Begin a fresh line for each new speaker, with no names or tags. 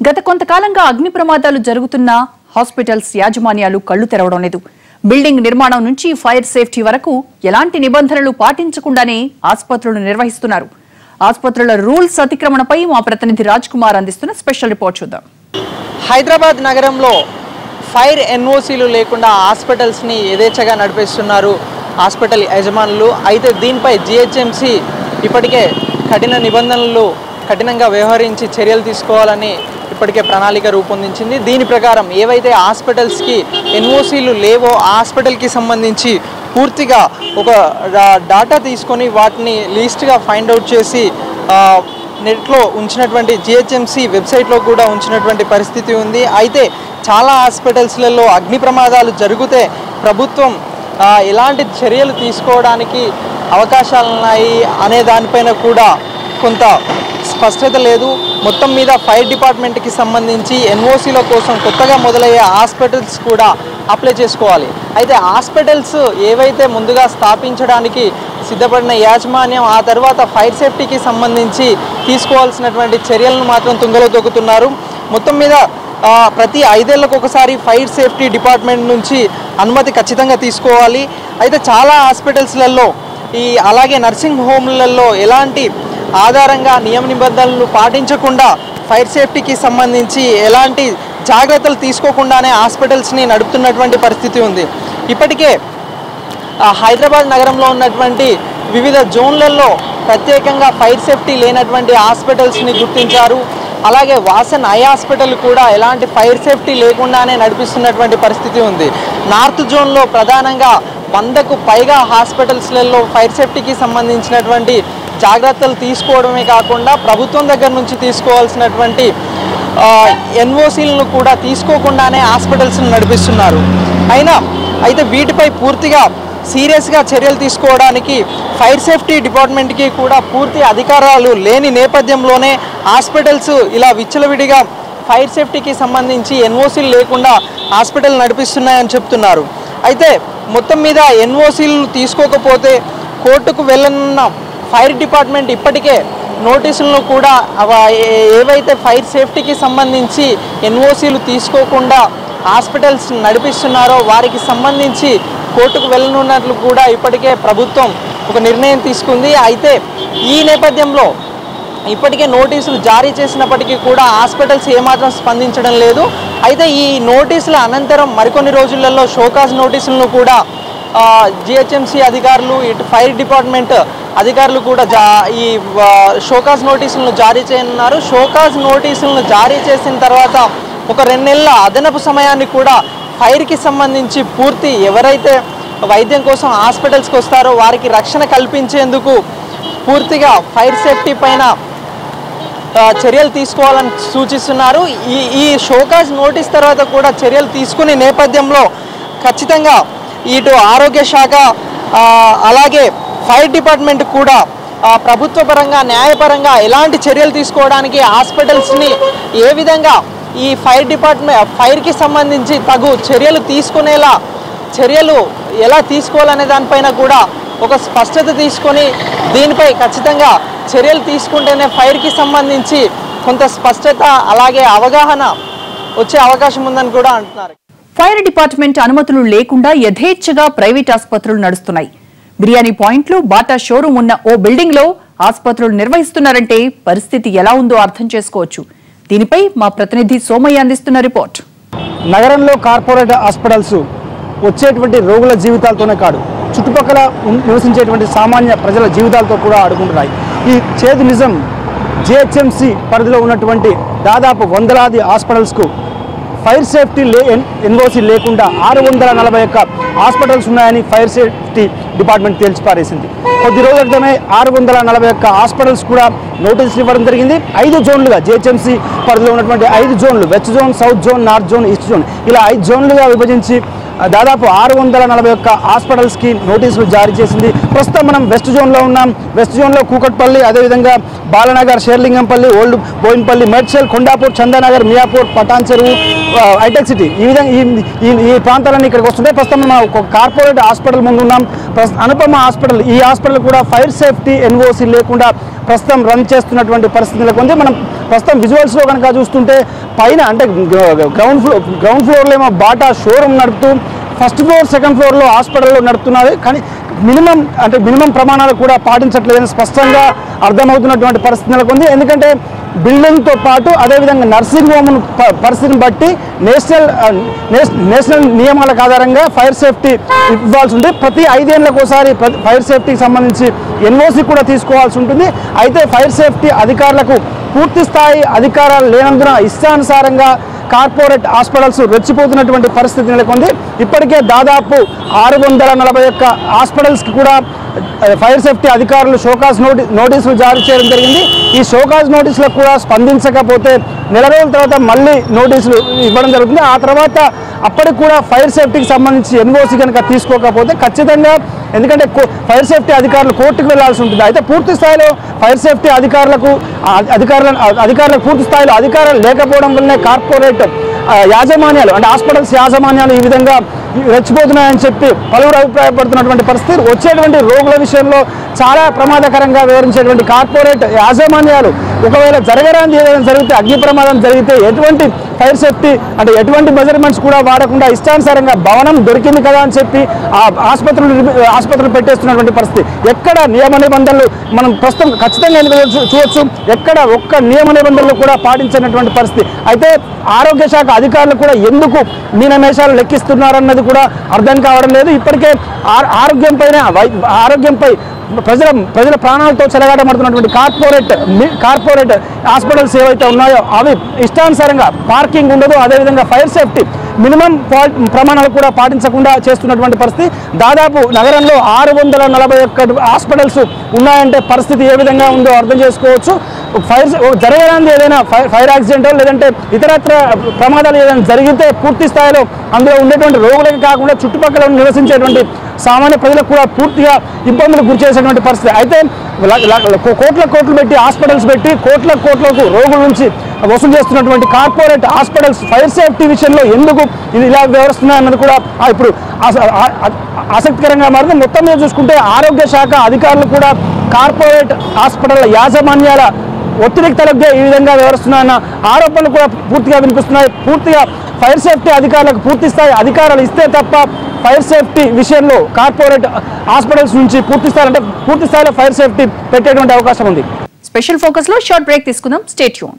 గత కొంతకాలంగా అగ్ని ప్రమాదాలు జరుగుతున్న హాస్పిటల్స్ యాజమాన్యాలు కళ్లు తెరవడం లేదు. బిల్డింగ్ నిర్మాణం నుంచి ఫైర్ సేఫ్టీ వరకు ఎలాంటి నిబంధనలు పాటించకుండానే ఆసుపత్రులను నిర్వహిస్తున్నారు. ఆసుపత్రుల రూల్స్ అతిక్రమణపై మా ప్రతినిధి రాజ్ కుమార్ అందిస్తున్న స్పెషల్ రిపోర్ట్ చూద్దాం.
హైదరాబాద్ నగరంలో ఫైర్ ఎన్ఓసీలు లేకుండా హాస్పిటల్స్ ని యథేచ్ఛగా నడిపిస్తున్నారు హాస్పిటల్ యజమానులు. అయితే దీనిపై జిహెచ్ఎంసీ ఇప్పటికే కఠినంగా వ్యవహరించి చర్యలు తీసుకోవాలని ఇప్పటికే ప్రణాళిక రూపొందించింది. దీని ప్రకారం ఏవైతే హాస్పిటల్స్కి ఎన్ఓసీలు లేవో ఆ హాస్పిటల్కి సంబంధించి పూర్తిగా ఒక డాటా తీసుకొని వాటిని లీస్ట్గా ఫైండ్ అవుట్ చేసి నెట్లో ఉంచినటువంటి జిహెచ్ఎంసీ వెబ్సైట్లో కూడా ఉంచినటువంటి పరిస్థితి ఉంది. అయితే చాలా హాస్పిటల్స్లలో అగ్ని ప్రమాదాలు జరిగితే ప్రభుత్వం ఎలాంటి చర్యలు తీసుకోవడానికి అవకాశాలు ఉన్నాయి అనే దానిపైన కూడా కొంత స్పష్టత లేదు. మొత్తం మీద ఫైర్ డిపార్ట్మెంట్కి సంబంధించి ఎన్ఓసీల కోసం కొత్తగా మొదలయ్యే హాస్పిటల్స్ కూడా అప్లై చేసుకోవాలి. అయితే హాస్పిటల్స్ ఏవైతే ముందుగా స్థాపించడానికి సిద్ధపడిన యాజమాన్యం ఆ తర్వాత ఫైర్ సేఫ్టీకి సంబంధించి తీసుకోవాల్సినటువంటి చర్యలను మాత్రం తుంగలో తొక్కుతున్నారు. మొత్తం మీద ప్రతి 5 ఏళ్లకు ఒకసారి ఫైర్ సేఫ్టీ డిపార్ట్మెంట్ నుంచి అనుమతి ఖచ్చితంగా తీసుకోవాలి. అయితే చాలా హాస్పిటల్స్లలో అలాగే నర్సింగ్ హోమ్లలో ఎలాంటి ఆధారంగా నియమ నిబంధనలు పాటించకుండా ఫైర్ సేఫ్టీకి సంబంధించి ఎలాంటి జాగ్రత్తలు తీసుకోకుండానే హాస్పిటల్స్ని నడుపుతున్నటువంటి పరిస్థితి ఉంది. ఇప్పటికే హైదరాబాద్ నగరంలో ఉన్నటువంటి వివిధ జోన్లలో ప్రత్యేకంగా ఫైర్ సేఫ్టీ లేనటువంటి హాస్పిటల్స్ని గుర్తించారు. అలాగే వాసన్ ఐ హాస్పిటల్ కూడా ఎలాంటి ఫైర్ సేఫ్టీ లేకుండానే నడిపిస్తున్నటువంటి పరిస్థితి ఉంది. నార్త్ జోన్లో ప్రధానంగా 100కు పైగా హాస్పిటల్స్లలో ఫైర్ సేఫ్టీకి సంబంధించినటువంటి జాగ్రత్తలు తీసుకోవడమే కాకుండా ప్రభుత్వం దగ్గర నుంచి తీసుకోవాల్సినటువంటి ఎన్ఓసీలను కూడా తీసుకోకుండానే హాస్పిటల్స్ని నడిపిస్తున్నారు. అయితే వీటిపై పూర్తిగా సీరియస్గా చర్యలు తీసుకోవడానికి ఫైర్ సేఫ్టీ డిపార్ట్మెంట్కి కూడా పూర్తి అధికారాలు లేని నేపథ్యంలోనే హాస్పిటల్స్ ఇలా విచ్చలవిడిగా ఫైర్ సేఫ్టీకి సంబంధించి ఎన్ఓసీలు లేకుండా హాస్పిటల్ నడిపిస్తున్నాయని చెప్తున్నారు. అయితే మొత్తం మీద ఎన్ఓసీలు తీసుకోకపోతే కోర్టుకు వెళ్ళనున్న ఫైర్ డిపార్ట్మెంట్ ఇప్పటికే నోటీసులను కూడా ఏవైతే ఫైర్ సేఫ్టీకి సంబంధించి ఎన్ఓసీలు తీసుకోకుండా హాస్పిటల్స్ నడిపిస్తున్నారో వారికి సంబంధించి కోర్టుకు వెళ్ళనున్నట్లు కూడా ఇప్పటికే ప్రభుత్వం ఒక నిర్ణయం తీసుకుంది. అయితే ఈ నేపథ్యంలో ఇప్పటికే నోటీసులు జారీ చేసినప్పటికీ కూడా హాస్పిటల్స్ ఏమాత్రం స్పందించడం లేదు. అయితే ఈ నోటీసుల అనంతరం మరికొన్ని రోజులలో షోకాజ్ నోటీసులను కూడా జిహెచ్ఎంసీ అధికారులు ఇటు ఫైర్ డిపార్ట్మెంట్ అధికారులు కూడా ఈ షోకాజ్ నోటీసులను జారీ చేయనున్నారు. షోకాజ్ నోటీసులను జారీ చేసిన తర్వాత ఒక 2 నెలల అదనపు సమయాన్ని కూడా ఫైర్కి సంబంధించి పూర్తి ఎవరైతే వైద్యం కోసం హాస్పిటల్స్కి వస్తారో వారికి రక్షణ కల్పించేందుకు పూర్తిగా ఫైర్ సేఫ్టీ పైన చర్యలు తీసుకోవాలని సూచిస్తున్నారు. ఈ షోకాజ్ నోటీస్ తర్వాత కూడా చర్యలు తీసుకునే నేపథ్యంలో ఖచ్చితంగా ఇటు ఆరోగ్య శాఖ అలాగే ఫైర్ డిపార్ట్మెంట్ కూడా ప్రభుత్వ పరంగా న్యాయపరంగా ఎలాంటి చర్యలు తీసుకోవడానికి హాస్పిటల్స్ని ఏ విధంగా ఈ ఫైర్కి సంబంధించి తగు చర్యలు తీసుకునేలా చర్యలు ఎలా తీసుకోవాలనే దానిపైన కూడా ఒక స్పష్టత తీసుకొని దీనిపై ఖచ్చితంగా చర్యలు తీసుకుంటేనే ఫైర్కి సంబంధించి కొంత స్పష్టత అలాగే అవగాహన వచ్చే అవకాశం ఉందని కూడా అంటున్నారు.
ఫైర్ డిపార్ట్మెంట్ అనుమతులు లేకుండా యథేచ్ఛగా ప్రైవేట్ ఆసుపత్రులు నడుస్తున్నాయి. బిర్యానీ పాయింట్లు, బాటా షోరూమ్ ఉన్న ఓ బిల్డింగ్ లో ఆసుపత్రులు నిర్వహిస్తున్నారంటే పరిస్థితి ఎలా ఉందో అర్థం చేసుకోవచ్చు. దీనిపై మా ప్రతినిధి సోమయ్య అందిస్తున్న రిపోర్ట్.
నగరంలో కార్పొరేట్ హాస్పిటల్స్ వచ్చేటువంటి రోగుల జీవితాలతోనే కాదు, చుట్టుపక్కల నివసించేటువంటి సామాన్య ప్రజల జీవితాలతో కూడా ఆడుకుంటున్నాయి. ఈ చేదు నిజం జిహెచ్ఎంసీ పరిధిలో ఉన్నటువంటి దాదాపు 100లాది హాస్పిటల్స్కు ఫైర్ సేఫ్టీ ఎన్ఓసీ లేకుండా 641 హాస్పిటల్స్ ఉన్నాయని ఫైర్ సేఫ్టీ డిపార్ట్మెంట్ తేల్చిపారేసింది. కొద్ది రోజుల క్రితమే 641 హాస్పిటల్స్ కూడా నోటీసులు ఇవ్వడం జరిగింది. 5 జోన్లుగా జిహెచ్ఎంసీ పరిధిలో ఉన్నటువంటి 5 జోన్లు west zone, south zone, north zone, east zone ఇలా 5 జోన్లుగా విభజించి దాదాపు 641 హాస్పిటల్స్కి నోటీసులు జారీ చేసింది. ప్రస్తుతం మనం వెస్ట్ జోన్లో ఉన్నాం. వెస్ట్ జోన్లో కూకట్పల్లి, అదేవిధంగా బాలనగర్, షేర్లింగంపల్లి, ఓల్డ్ బోయిన్పల్లి, మేడ్చల్, కొండాపూర్, చందానగర్, మియాపూర్, పటాన్ చెరువు, హైటెక్ సిటీ ఈ విధంగా ఈ ప్రాంతాలన్నీ ఇక్కడికి వస్తుంటాయి. ప్రస్తుతం మనం ఒక కార్పొరేట్ హాస్పిటల్ ముందు ఉన్నాం. అనుపమ హాస్పిటల్, ఈ హాస్పిటల్ కూడా ఫైర్ సేఫ్టీ ఎన్ఓసీ లేకుండా ప్రస్తుతం రన్ చేస్తున్నటువంటి పరిస్థితులకు ఉంది. మనం ప్రస్తుతం విజువల్స్లో కనుక చూస్తుంటే పైన అంటే గ్రౌండ్ ఫ్లోర్లో ఏమో బాటా షోరూమ్ నడుపుతూ ఫస్ట్ ఫ్లోర్ సెకండ్ ఫ్లోర్లో హాస్పిటల్లో నడుపుతున్నది. కానీ మినిమం ప్రమాణాలు కూడా పాటించట్లేదని స్పష్టంగా అర్థమవుతున్నటువంటి పరిస్థితులకు ఉంది. ఎందుకంటే బిల్డింగ్తో పాటు అదేవిధంగా నర్సింగ్ హోమ్ పరిస్థితిని బట్టి నేషనల్ నియమాలకు ఆధారంగా ఫైర్ సేఫ్టీ ఇవ్వాల్సి ఉంటుంది. ప్రతి 5 ఏళ్లకు ఒకసారి ఫైర్ సేఫ్టీకి సంబంధించి ఎన్ఓసి కూడా తీసుకోవాల్సి ఉంటుంది. అయితే ఫైర్ సేఫ్టీ అధికారులకు పూర్తి స్థాయి అధికారాలు లేనందున ఇష్టానుసారంగా కార్పొరేట్ హాస్పిటల్స్ రెచ్చిపోతున్నటువంటి పరిస్థితి నెలకొంది. ఇప్పటికే దాదాపు 641 హాస్పిటల్స్కి కూడా ఫైర్ సేఫ్టీ అధికారులు షోకాజ్ నోటీసులు జారీ చేయడం జరిగింది. ఈ షోకాజ్ నోటీసులకు కూడా స్పందించకపోతే నెల రోజుల తర్వాత మళ్ళీ నోటీసులు ఇవ్వడం జరుగుతుంది. ఆ తర్వాత అప్పటికి కూడా ఫైర్ సేఫ్టీకి సంబంధించి ఎన్ఓసి కనుక తీసుకోకపోతే ఖచ్చితంగా, ఎందుకంటే ఫైర్ సేఫ్టీ అధికారులు కోర్టుకు వెళ్లాల్సి ఉంటుంది. అయితే పూర్తి స్థాయిలో ఫైర్ సేఫ్టీ అధికారులకు పూర్తి స్థాయిలో అధికారాలు లేకపోవడం వల్లనే కార్పొరేట్ యాజమాన్యాలు అంటే హాస్పిటల్స్ యాజమాన్యాలు ఈ విధంగా రెచ్చిపోతున్నాయని చెప్పి పలువురు అభిప్రాయపడుతున్నటువంటి పరిస్థితి. వచ్చేటువంటి రోగుల విషయంలో చాలా ప్రమాదకరంగా వివరించేటువంటి కార్పొరేట్ యాజమాన్యాలు ఒకవేళ జరగరాని ఏదైనా జరిగితే, అగ్ని ప్రమాదం జరిగితే ఎటువంటి ఫైర్ సేఫ్టీ అంటే ఎటువంటి మెజర్మెంట్స్ కూడా వాడకుండా ఇష్టానుసారంగా భవనం దొరికింది కదా అని చెప్పి ఆ ఆసుపత్రులు పెట్టేస్తున్నటువంటి పరిస్థితి. ఎక్కడ నియమ నిబంధనలు మనం ప్రస్తుతం ఖచ్చితంగా చూడొచ్చు, ఎక్కడ ఒక్క నియమ నిబంధనలు కూడా పాటించినటువంటి పరిస్థితి. అయితే ఆరోగ్య శాఖ అధికారులు కూడా ఎందుకు మీనమేషాలు లెక్కిస్తున్నారన్నది కూడా అర్థం కావడం లేదు. ఇప్పటికే ఆరోగ్యంపై ప్రజల ప్రాణాలతో చెలగాటమడుతున్నటువంటి కార్పొరేట్ హాస్పిటల్స్ ఏవైతే ఉన్నాయో అవి ఇష్టానుసారంగా పార్కింగ్ ఉండదు, అదేవిధంగా ఫైర్ సేఫ్టీ మినిమం ప్రమాణాలు కూడా పాటించకుండా చేస్తున్నటువంటి పరిస్థితి. దాదాపు నగరంలో 641 హాస్పిటల్స్ ఉన్నాయంటే పరిస్థితి ఏ విధంగా ఉందో అర్థం చేసుకోవచ్చు. జరగడానికి ఏదైనా ఫైర్ యాక్సిడెంట్ లేదంటే ఇతరత్ర ప్రమాదాలు ఏదైనా జరిగితే పూర్తి స్థాయిలో అందులో ఉండేటువంటి రోగులకి కాకుండా చుట్టుపక్కల నివసించేటువంటి సామాన్య ప్రజలకు కూడా పూర్తిగా ఇబ్బందులకు గురి చేసేటువంటి పరిస్థితి. అయితే కోట్లు పెట్టి హాస్పిటల్స్ పెట్టి కోట్లకు రోగుల నుంచి వసూలు చేస్తున్నటువంటి కార్పొరేట్ హాస్పిటల్స్ ఫైర్ సేఫ్టీ విషయంలో ఎందుకు ఇది ఇలా వ్యవహరిస్తున్నాయన్నది కూడా ఇప్పుడు ఆసక్తికరంగా మారింది. మొత్తం మీద చూసుకుంటే ఆరోగ్య శాఖ అధికారులు కూడా కార్పొరేట్ హాస్పిటల్ యాజమాన్యాల ఒత్తిడికి తలగ్గే ఈ విధంగా వ్యవహరిస్తున్నాయన్న ఆరోపణలు కూడా పూర్తిగా వినిపిస్తున్నాయి. పూర్తిగా ఫైర్ సేఫ్టీ అధికారులకు పూర్తి స్థాయి అధికారాలు ఇస్తే తప్ప ఫైర్ సేఫ్టీ విషయంలో కార్పొరేట్ హాస్పిటల్స్ నుంచి పూర్తి స్థాయిలో ఫైర్ సేఫ్టీ పెట్టేటువంటి అవకాశం ఉంది.
స్పెషల్ ఫోకస్ లో షార్ట్ బ్రేక్ తీసుకుందాం. Stay tune.